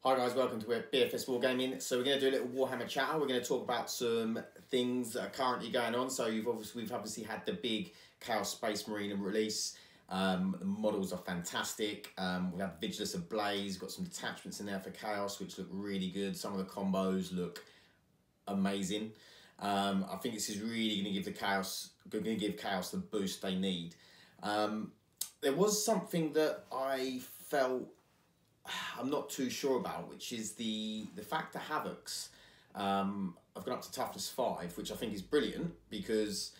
Hi guys, welcome to BFS Wargaming. So we're going to do a little Warhammer chatter. We're going to talk about some things that are currently going on. So we've obviously had the big Chaos Space Marine release. The models are fantastic. We have Vigilus Ablaze, got some detachments in there for Chaos which look really good. Some of the combos look amazing. I think this is really going to give Chaos the boost they need. There was something that I felt I'm not too sure about, which is the fact that Havocs I've gone up to toughness 5, which I think is brilliant because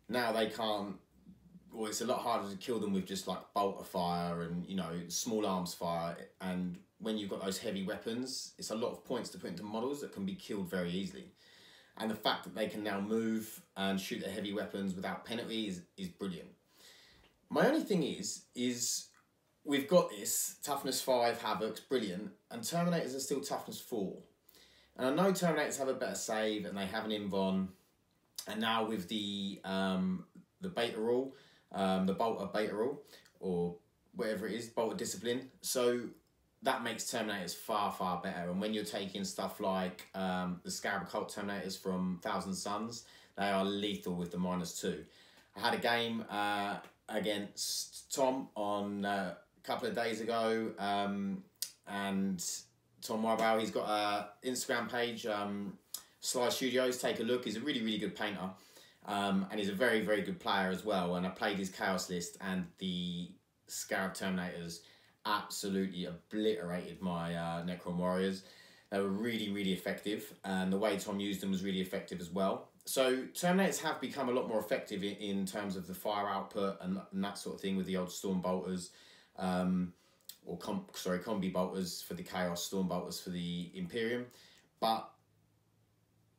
now they can't, well, it's a lot harder to kill them with just like bolter fire and, you know, small arms fire, and when you've got those heavy weapons it's a lot of points to put into models that can be killed very easily, and the fact that they can now move and shoot their heavy weapons without penalty is brilliant. My only thing is we've got this toughness 5 Havocs, brilliant, and Terminators are still toughness 4. And I know Terminators have a better save and they have an invon, and now with the beta rule, the bolter beta rule, or whatever it is, bolter discipline, so that makes Terminators far better. And when you're taking stuff like the Scarab Cult Terminators from Thousand Suns, they are lethal with the -2. I had a game against Tom on a couple of days ago, and Tom Marbow, he's got a Instagram page, Sly Studios, take a look. He's a really good painter, and he's a very good player as well. And I played his Chaos list, and the Scarab Terminators absolutely obliterated my Necron Warriors. They were really effective, and the way Tom used them was really effective as well. So Terminators have become a lot more effective in terms of the fire output and that sort of thing with the old Storm Bolters, or combi bolters for the Chaos, Storm Bolters for the Imperium. But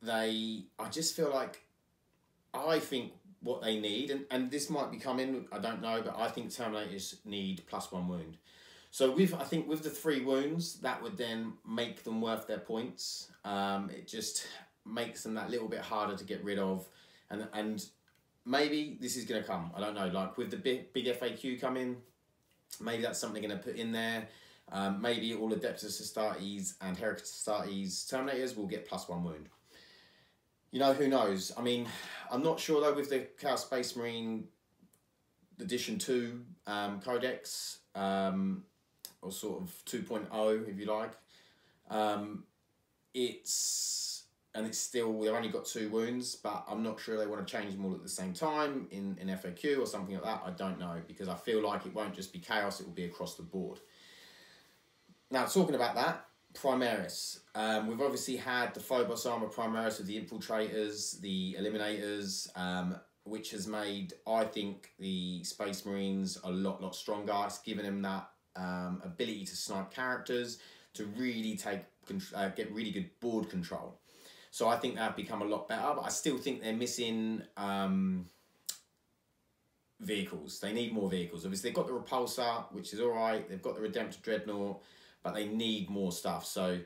I just feel like, I think what they need, and this might be coming, I don't know, but I think Terminators need +1 wound. So I think with the 3 wounds, that would then make them worth their points. It just makes them that little bit harder to get rid of, and maybe this is going to come, I don't know, like with the big FAQ coming, maybe that's something they're going to put in there. Maybe all Adeptus Astartes and Heretics Astartes Terminators will get +1 wound. You know, who knows? I mean, I'm not sure though with the Chaos Space Marine Edition 2 Codex, or sort of 2.0 if you like. It's still, they've only got 2 wounds, but I'm not sure they want to change them all at the same time in FAQ or something like that. I don't know, because I feel like it won't just be Chaos, it will be across the board. Now, talking about that, Primaris. We've obviously had the Phobos armor Primaris with the Infiltrators, the Eliminators, which has made, I think, the Space Marines a lot stronger. It's given them that ability to snipe characters, to really get really good board control. So I think they've become a lot better, but I still think they're missing vehicles. They need more vehicles. Obviously, they've got the Repulsor, which is all right. They've got the Redemptor Dreadnought, but they need more stuff. So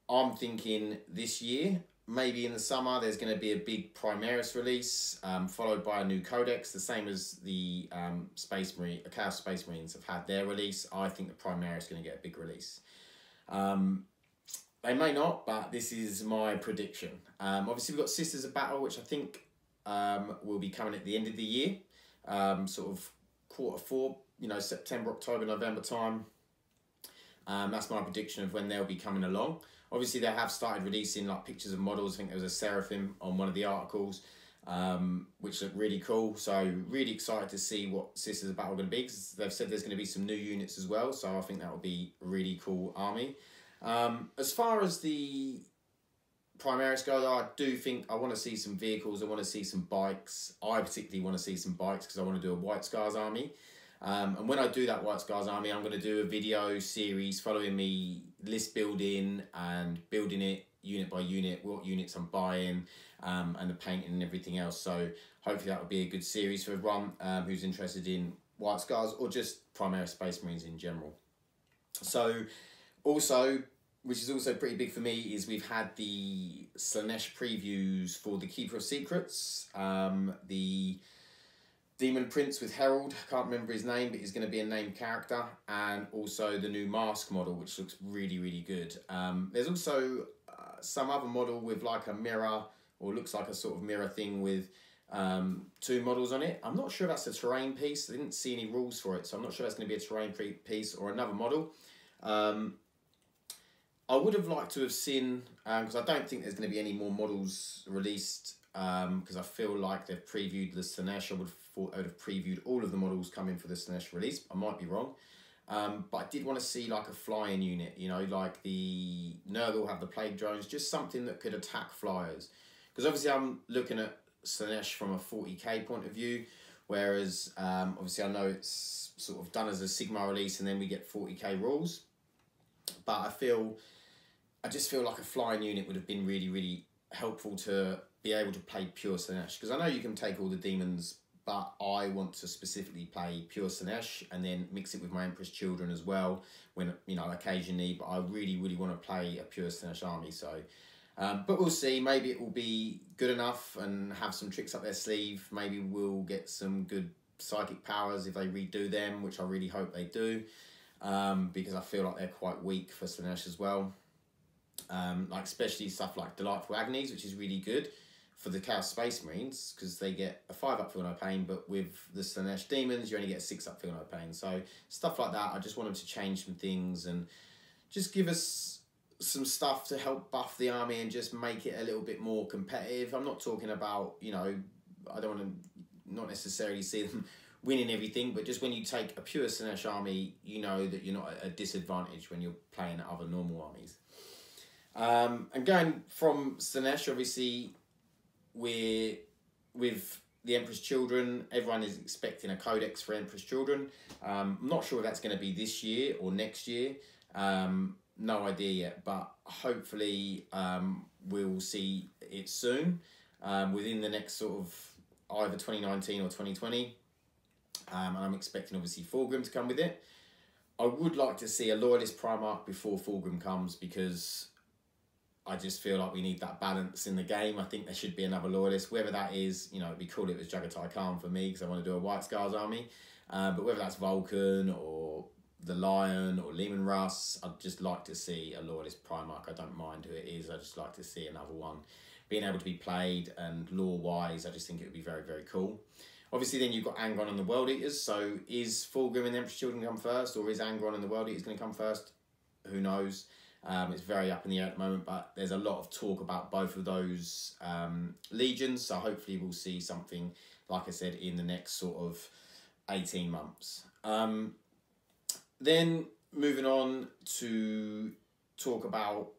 I'm thinking this year, maybe in the summer, there's going to be a big Primaris release, followed by a new Codex, the same as the Chaos Space Marines have had their release. I think the Primaris is going to get a big release. They may not, but this is my prediction. Obviously, we've got Sisters of Battle, which I think will be coming at the end of the year, sort of Q4, you know, September, October, November time. That's my prediction of when they'll be coming along. Obviously, they have started releasing like pictures of models. I think there was a Seraphim on one of the articles, which looked really cool. So really excited to see what Sisters of Battle are going to be, because they've said there's going to be some new units as well. So I think that will be a really cool army. As far as the Primaris go, I do think I want to see some vehicles. I want to see some bikes. I particularly want to see some bikes because I want to do a White Scars army. And when I do that White Scars army, I'm going to do a video series following me list building and building it unit by unit, what units I'm buying, and the painting and everything else. So hopefully that will be a good series for everyone who's interested in White Scars or just Primaris Space Marines in general. So also, which is also pretty big for me, is we've had the Slaanesh previews for the Keeper of Secrets, the Demon Prince with Herald, can't remember his name, but he's going to be a named character, and also the new mask model, which looks really, really good. There's also some other model with like a mirror, or looks like a sort of mirror thing with 2 models on it. I'm not sure that's a terrain piece. I didn't see any rules for it, so I'm not sure that's going to be a terrain piece or another model. I would have liked to have seen, because I don't think there's going to be any more models released, because I feel like they've previewed the Slaanesh. I would have thought I would have previewed all of the models coming for the Slaanesh release. I might be wrong. But I did want to see like a flying unit, you know, like the Nurgle have the plague drones, just something that could attack flyers. Because obviously I'm looking at Slaanesh from a 40k point of view, whereas obviously I know it's sort of done as a Sigma release and then we get 40k rules. But I just feel like a flying unit would have been really, really helpful to be able to play pure Slaanesh. Because I know you can take all the demons, but I want to specifically play pure Slaanesh and then mix it with my Emperor's Children as well, when, you know, occasionally. But I really, really want to play a pure Slaanesh army. So, but we'll see. Maybe it will be good enough and have some tricks up their sleeve. Maybe we'll get some good psychic powers if they redo them, which I really hope they do. Because I feel like they're quite weak for Slaanesh as well. Like especially stuff like Delightful Agonies, which is really good for the Chaos Space Marines, because they get a 5 up feel no pain, but with the Slaanesh demons you only get a 6 up feel no pain. So stuff like that, I just want them to change some things and just give us some stuff to help buff the army and just make it a little bit more competitive. I'm not talking about, you know, I don't want to not necessarily see them winning everything, but just when you take a pure Slaanesh army, you know that you're not at a disadvantage when you're playing other normal armies. And going from Slaanesh, obviously, we're with the Emperor's Children. Everyone is expecting a codex for Emperor's Children. I'm not sure if that's going to be this year or next year. No idea yet, but hopefully we'll see it soon, within the next sort of either 2019 or 2020. And I'm expecting obviously Fulgrim to come with it. I would like to see a Loyalist Primarch before Fulgrim comes, because I just feel like we need that balance in the game. I think there should be another Loyalist, whether that is, you know, it'd be cool if it was Jagatai Khan for me, because I want to do a White Scars army. But whether that's Vulcan or the Lion or Lehman Russ, I'd just like to see a Loyalist Primarch. I don't mind who it is. I just like to see another one being able to be played, and lore-wise, I just think it would be very, very cool. Obviously, then you've got Angron and the World Eaters. So is Fulgrim and the Emperor's Children come first, or is Angron and the World Eaters going to come first? Who knows? It's very up in the air at the moment, but there's a lot of talk about both of those legions. So hopefully we'll see something, like I said, in the next sort of 18 months. Then moving on to talk about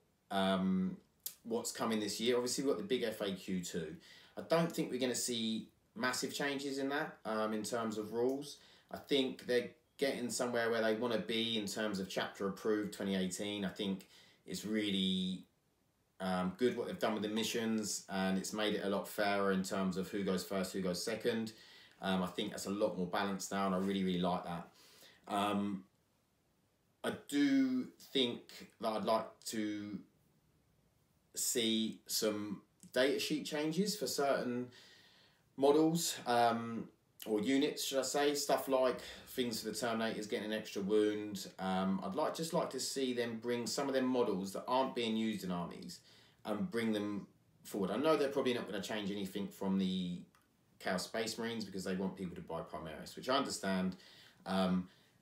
what's coming this year. Obviously, we've got the big FAQ too. I don't think we're going to see massive changes in that in terms of rules. I think they're getting somewhere where they want to be in terms of chapter approved 2018. I think it's really good what they've done with the missions, and it's made it a lot fairer in terms of who goes first, who goes second. I think that's a lot more balanced now, and I really, really like that. I do think that I'd like to see some datasheet changes for certain models, or units, should I say. Stuff like things for the Terminators getting an extra wound. I'd just like to see them bring some of them models that aren't being used in armies and bring them forward. I know they're probably not going to change anything from the Chaos Space Marines, because they want people to buy Primaris, which I understand.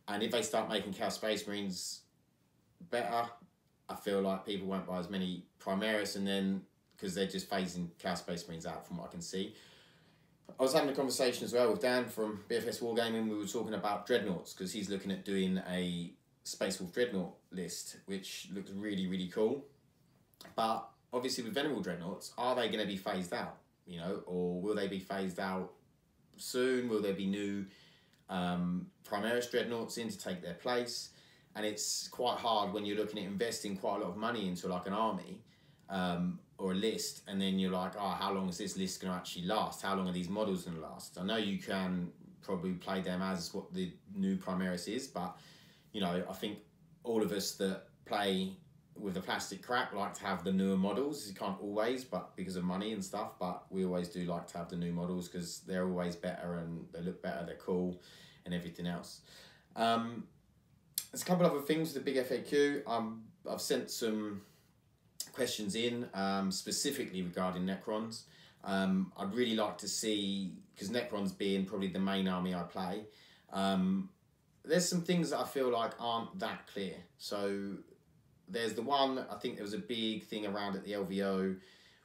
And if they start making Chaos Space Marines better, I feel like people won't buy as many Primaris, and then, because they're just phasing Chaos Space Marines out from what I can see. I was having a conversation as well with Dan from BFS Wargaming. We were talking about Dreadnoughts, because he's looking at doing a Space Wolf Dreadnought list, which looks really, really cool. But obviously with Venerable Dreadnoughts, are they going to be phased out? You know, or will they be phased out soon? Will there be new Primaris Dreadnoughts in to take their place? And it's quite hard when you're looking at investing quite a lot of money into like an army or a list, and then you're like, oh, how long is this list going to actually last? How long are these models going to last? I know you can probably play them as what the new Primaris is, but, you know, I think all of us that play with the plastic crap, like to have the newer models. You can't always, but because of money and stuff, but we always do like to have the new models because they're always better and they look better, they're cool and everything else. There's a couple other things with the big FAQ. I've sent some questions in specifically regarding Necrons. I'd really like to see, because Necrons being probably the main army I play, there's some things that I feel like aren't that clear. So there's the one, I think there was a big thing around at the LVO,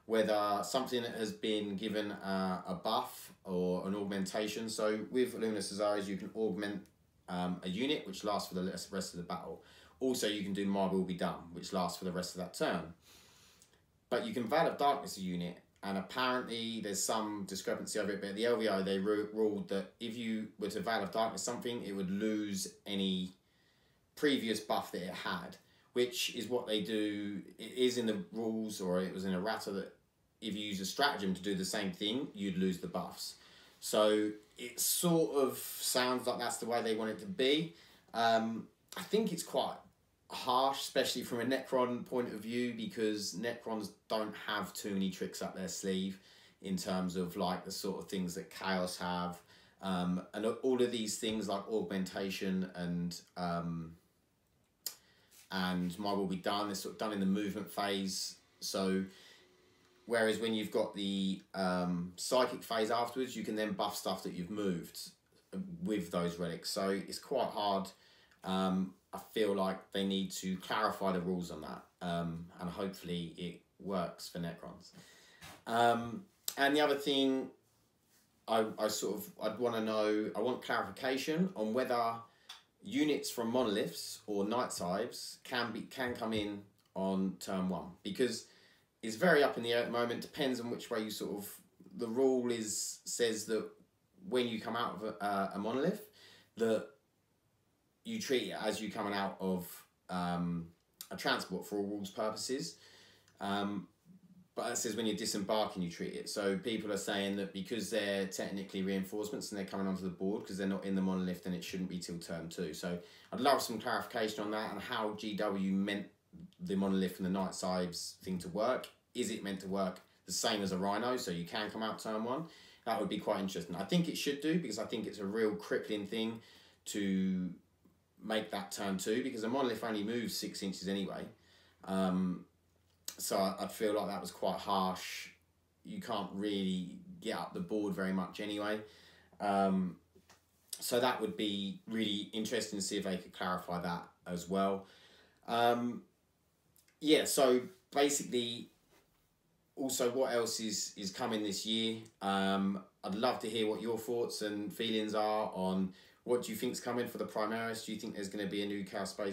whether something that has been given a buff or an augmentation. So with Luminous Desires, you can augment a unit which lasts for the rest of the battle. Also, you can do My Will Be Done, which lasts for the rest of that turn. But you can Veil of Darkness a unit, and apparently there's some discrepancy over it, but at the LVO they ruled that if you were to Veil of Darkness something, it would lose any previous buff that it had, which is what they do. It is in the rules, or it was in errata, that if you use a stratagem to do the same thing, you'd lose the buffs. So it sort of sounds like that's the way they want it to be. I think it's quite harsh, especially from a Necron point of view, because Necrons don't have too many tricks up their sleeve in terms of like the sort of things that Chaos have, and all of these things like augmentation and My Will Be Done, they're sort of done in the movement phase. So whereas when you've got the psychic phase afterwards, you can then buff stuff that you've moved with those relics. So it's quite hard. I feel like they need to clarify the rules on that, and hopefully it works for Necrons. And the other thing I'd want to know, I want clarification on whether units from monoliths or Night Sives can come in on turn 1, because it's very up in the air at the moment. Depends on which way you sort of, the rule says that when you come out of a monolith, that you treat it as you coming out of a transport for all rules purposes. But it says when you're disembarking, you treat it. So people are saying that because they're technically reinforcements and they're coming onto the board because they're not in the monolith, then it shouldn't be till turn 2. So I'd love some clarification on that and how GW meant the monolith and the Night Sives thing to work. Is it meant to work the same as a Rhino, so you can come out turn 1? That would be quite interesting. I think it should do, because I think it's a real crippling thing to make that turn 2, because a monolith only moves 6 inches anyway. So I'd feel like that was quite harsh. You can't really get up the board very much anyway. So that would be really interesting to see if they could clarify that as well. Yeah, so basically, also what else is coming this year? I'd love to hear what your thoughts and feelings are on what do you think's coming for the Primaris. Do you think there's going to be a new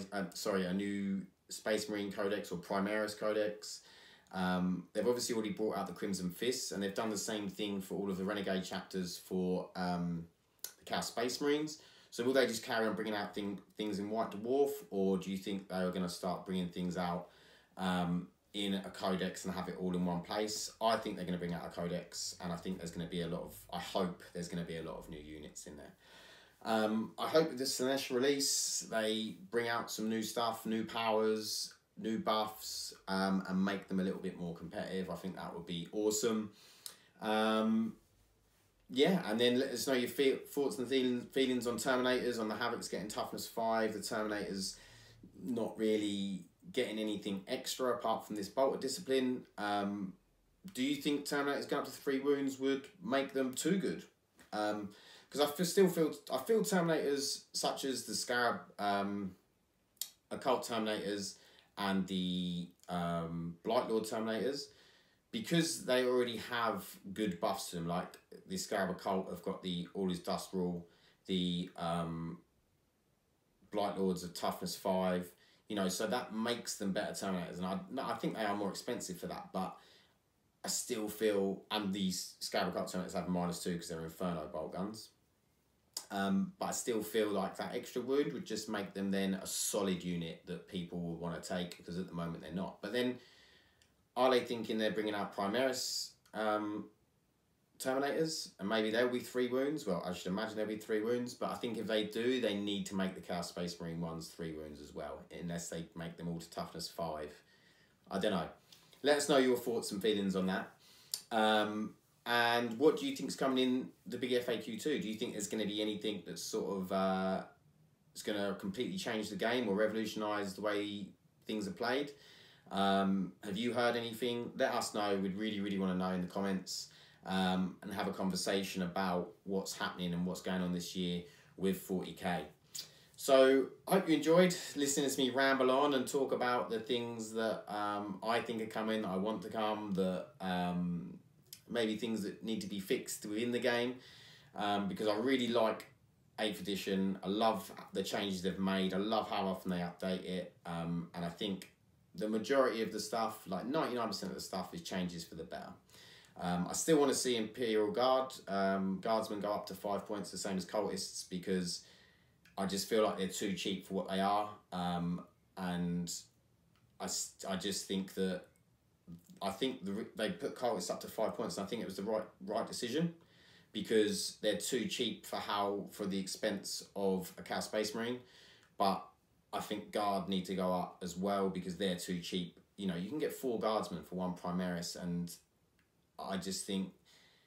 a new Space Marine Codex or Primaris Codex? They've obviously already brought out the Crimson Fists, and they've done the same thing for all of the Renegade chapters for the Chaos Space Marines. So will they just carry on bringing out things in White Dwarf, or do you think they are going to start bringing things out in a codex and have it all in one place? I think they're going to bring out a codex, and I think there's going to be I hope there's going to be a lot of new units in there. I hope with the Slaanesh release, they bring out some new stuff, new powers, new buffs, and make them a little bit more competitive. I think that would be awesome. Yeah, and then let us know your thoughts and feelings on Terminators, on the Havocs getting toughness 5, the Terminators not really getting anything extra apart from this bolter discipline. Do you think Terminators going up to 3 wounds would make them too good? Because I feel Terminators such as the Scarab, Occult Terminators, and the Blightlord Terminators, because they already have good buffs to them, like the Scarab Occult have got the All Is Dust rule, the Blightlords of toughness 5, you know, so that makes them better Terminators, and I think they are more expensive for that, but I still feel, and these Scarab Occult Terminators have -2 because they're Inferno bolt guns. But I still feel like that extra wound would just make them then a solid unit that people will want to take, because at the moment they're not. But then, are they thinking they're bringing out Primaris Terminators, and maybe there'll be 3 wounds. Well, I should imagine there'll be 3 wounds, but I think if they do, they need to make the Chaos Space Marine ones 3 wounds as well, unless they make them all to toughness 5. I don't know. Let us know your thoughts and feelings on that. And what do you think is coming in the big FAQ 2? Do you think there's going to be anything that's sort of it's going to completely change the game or revolutionise the way things are played? Have you heard anything? Let us know. We'd really, really want to know in the comments, and have a conversation about what's happening and what's going on this year with 40k. So I hope you enjoyed listening to me ramble on and talk about the things that I think are coming, I want to come, that maybe things that need to be fixed within the game, because I really like 8th edition. I love the changes they've made. I love how often they update it, and I think the majority of the stuff, like 99% of the stuff, is changes for the better. I still want to see Imperial Guard, Guardsmen go up to 5 points, the same as Cultists, because I just feel like they're too cheap for what they are. And I just think that, they put Cultists up to 5 points, and I think it was the right decision, because they're too cheap for the expense of a Chaos Space Marine. But I think Guard need to go up as well, because they're too cheap. You know, you can get 4 Guardsmen for 1 Primaris, and I just think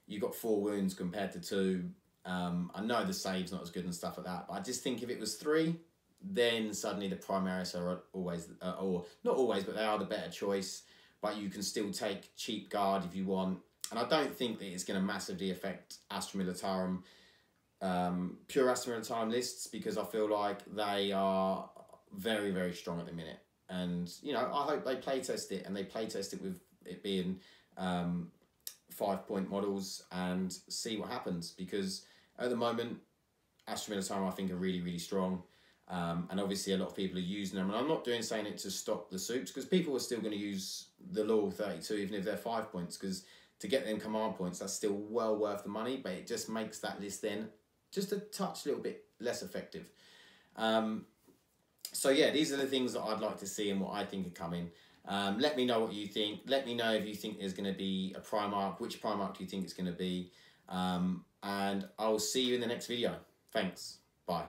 you got 4 wounds compared to 2. I know the save's not as good and stuff like that, but I just think if it was 3, then suddenly the Primaris are always, or not always, but they are the better choice. But you can still take cheap Guard if you want. And I don't think that it's going to massively affect Astra Militarum, pure Astra Militarum lists, because I feel like they are very, very strong at the minute. And, you know, I hope they playtest it, and they playtest it with it being 5-point models, and see what happens, because at the moment Astra Militarum I think are really, really strong, and obviously a lot of people are using them, and I'm not saying it to stop the soups, because people are still going to use the Law 32 even if they're 5 points, because to get them command points, that's still well worth the money, but it just makes that list then just a little bit less effective. So yeah, these are the things that I'd like to see and what I think are coming. Let me know what you think. Let me know if you think there's going to be a Primarch. Which Primarch do you think it's going to be? And I'll see you in the next video. Thanks. Bye.